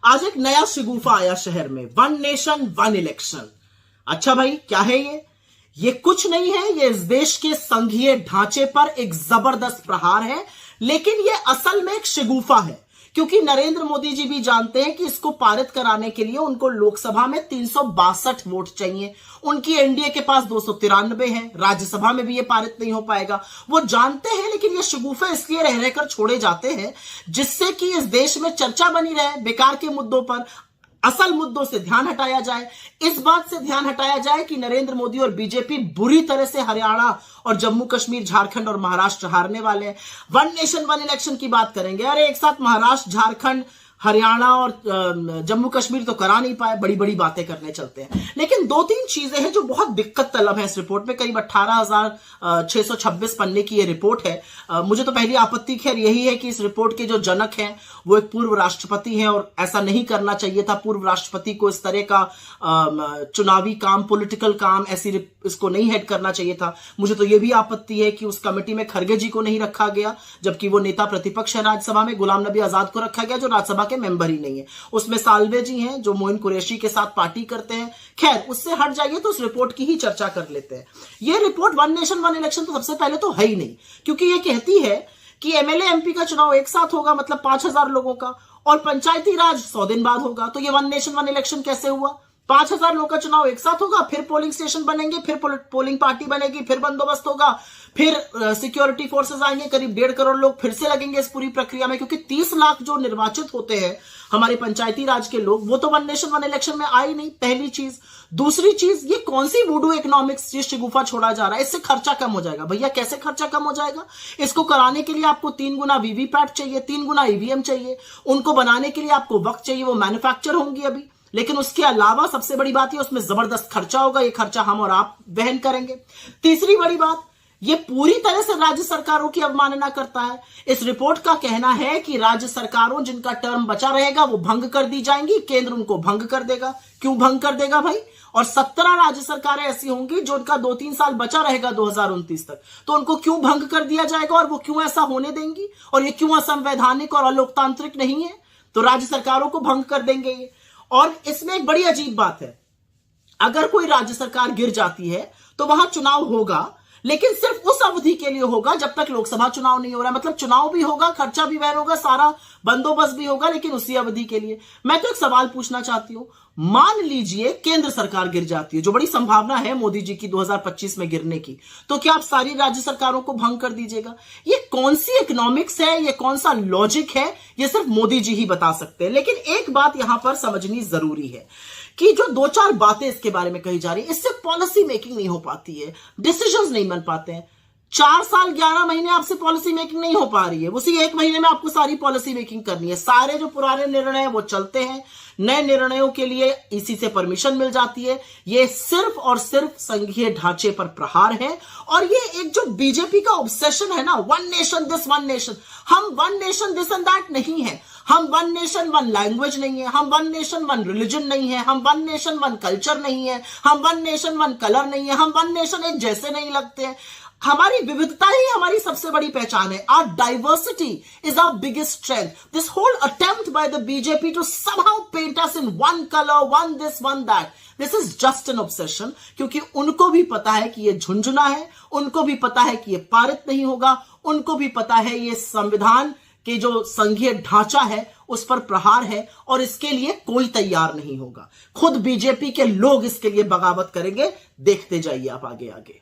आज एक नया शिगुफा आया शहर में, वन नेशन वन इलेक्शन। अच्छा भाई, क्या है ये कुछ नहीं है, ये इस देश के संघीय ढांचे पर एक जबरदस्त प्रहार है। लेकिन ये असल में एक शिगुफा है, क्योंकि नरेंद्र मोदी जी भी जानते हैं कि इसको पारित कराने के लिए उनको लोकसभा में 362 वोट चाहिए। उनकी एनडीए के पास 293 हैं, राज्यसभा में भी ये पारित नहीं हो पाएगा, वो जानते हैं। लेकिन ये शिगुफे इसलिए रह रहकर छोड़े जाते हैं जिससे कि इस देश में चर्चा बनी रहे बेकार के मुद्दों पर, असल मुद्दों से ध्यान हटाया जाए। इस बात से ध्यान हटाया जाए कि नरेंद्र मोदी और बीजेपी बुरी तरह से हरियाणा और जम्मू कश्मीर, झारखंड और महाराष्ट्र हारने वाले हैं। वन नेशन वन इलेक्शन की बात करेंगे, अरे एक साथ महाराष्ट्र, झारखंड, हरियाणा और जम्मू कश्मीर तो करा नहीं पाए, बड़ी बड़ी बातें करने चलते हैं। लेकिन दो तीन चीजें हैं जो बहुत दिक्कत तलब है इस रिपोर्ट में। करीब 18,626 पन्ने की ये रिपोर्ट है। मुझे तो पहली आपत्ति खैर यही है कि इस रिपोर्ट के जो जनक हैं वो एक पूर्व राष्ट्रपति हैं, और ऐसा नहीं करना चाहिए था। पूर्व राष्ट्रपति को इस तरह का चुनावी काम, पॉलिटिकल काम ऐसी इसको नहीं हेड करना चाहिए था। मुझे तो ये भी आपत्ति है कि उस कमेटी में खरगे जी को नहीं रखा गया, जबकि वो नेता प्रतिपक्ष है राज्यसभा में। गुलाम नबी आजाद को रखा गया जो राज्यसभा के मेंबर ही नहीं है। उसमें साल्वे जी हैं जो मोइन कुरैशी के साथ पार्टी करते हैं। खैर, उससे हट जाइए तो उस रिपोर्ट की ही चर्चा कर लेते हैं। यह report one nation one election तो सबसे पहले तो है ही नहीं, क्योंकि यह कहती है कि एमएलए एमपी का चुनाव एक साथ होगा, मतलब 5,000 लोगों का, और पंचायती राज 100 दिन बाद होगा। तो ये वन नेशन वन इलेक्शन कैसे हुआ? 5,000 लोगों का चुनाव एक साथ होगा, फिर पोलिंग स्टेशन बनेंगे, फिर पोलिंग पार्टी बनेगी, फिर बंदोबस्त होगा, फिर सिक्योरिटी फोर्सेस आएंगे, करीब 1.5 करोड़ लोग फिर से लगेंगे इस पूरी प्रक्रिया में, क्योंकि 30 लाख जो निर्वाचित होते हैं हमारे पंचायती राज के लोग, वो तो वन नेशन वन इलेक्शन में आई नहीं, पहली चीज। दूसरी चीज, ये कौन सी वुडू इकोनॉमिक्स ये शिगुफा छोड़ा जा रहा है? इससे खर्चा कम हो जाएगा। भैया कैसे खर्चा कम हो जाएगा? इसको कराने के लिए आपको 3 गुना वीवीपैट चाहिए, 3 गुना ईवीएम चाहिए, उनको बनाने के लिए आपको वक्त चाहिए, वो मैन्युफैक्चर होंगी अभी। लेकिन उसके अलावा सबसे बड़ी बात है उसमें जबरदस्त खर्चा होगा, ये खर्चा हम और आप वहन करेंगे। तीसरी बड़ी बात, ये पूरी तरह से राज्य सरकारों की अवमानना करता है। इस रिपोर्ट का कहना है कि राज्य सरकारों जिनका टर्म बचा रहेगा वो भंग कर दी जाएंगी, केंद्र उनको भंग कर देगा। क्यों भंग कर देगा भाई? और 17 राज्य सरकारें ऐसी होंगी जो उनका 2-3 साल बचा रहेगा 2029 तक, तो उनको क्यों भंग कर दिया जाएगा और वो क्यों ऐसा होने देंगी? और ये क्यों असंवैधानिक और अलोकतांत्रिक नहीं है? तो राज्य सरकारों को भंग कर देंगे ये। और इसमें एक बड़ी अजीब बात है, अगर कोई राज्य सरकार गिर जाती है तो वहां चुनाव होगा, लेकिन सिर्फ उस अवधि के लिए होगा जब तक लोकसभा चुनाव नहीं हो रहा है। मतलब चुनाव भी होगा, खर्चा भी वहन होगा, सारा बंदोबस्त भी होगा, लेकिन उसी अवधि के लिए। मैं तो एक सवाल पूछना चाहती हूं, मान लीजिए केंद्र सरकार गिर जाती है, जो बड़ी संभावना है मोदी जी की 2025 में गिरने की, तो क्या आप सारी राज्य सरकारों को भंग कर दीजिएगा? ये कौन सी इकोनॉमिक्स है, ये कौन सा लॉजिक है? ये सिर्फ मोदी जी ही बता सकते हैं। लेकिन एक बात यहां पर समझनी जरूरी है कि जो 2-4 बातें इसके बारे में कही जा रही है, इससे पॉलिसी मेकिंग नहीं हो पाती है, डिसीजंस नहीं बन पाते हैं। 4 साल 11 महीने आपसे पॉलिसी मेकिंग नहीं हो पा रही है, उसी 1 महीने में आपको सारी पॉलिसी मेकिंग करनी है। सारे जो पुराने निर्णय हैं वो चलते हैं, नए निर्णयों के लिए इसी से परमिशन मिल जाती है। ये सिर्फ और सिर्फ संघीय ढांचे पर प्रहार है। और ये एक जो बीजेपी का ऑब्सेशन है ना, one nation this one nation, हम one nation this and that नहीं है, हम वन नेशन वन लैंग्वेज नहीं है, हम वन नेशन वन रिलीजन नहीं है, हम वन नेशन वन कल्चर नहीं है, हम वन नेशन वन कलर नहीं है, हम वन नेशन एक जैसे नहीं लगते हैं। हमारी विविधता ही हमारी सबसे बड़ी पहचान है। Our diversity is our biggest strength. This whole attempt by the BJP to somehow paint us in one color, one this, one that, this is just an obsession. क्योंकि उनको भी पता है कि ये झुंझुना है, उनको भी पता है कि ये पारित नहीं होगा, उनको भी पता है ये संविधान के जो संघीय ढांचा है उस पर प्रहार है, और इसके लिए कोई तैयार नहीं होगा। खुद बीजेपी के लोग इसके लिए बगावत करेंगे। देखते जाइए आप आगे आगे।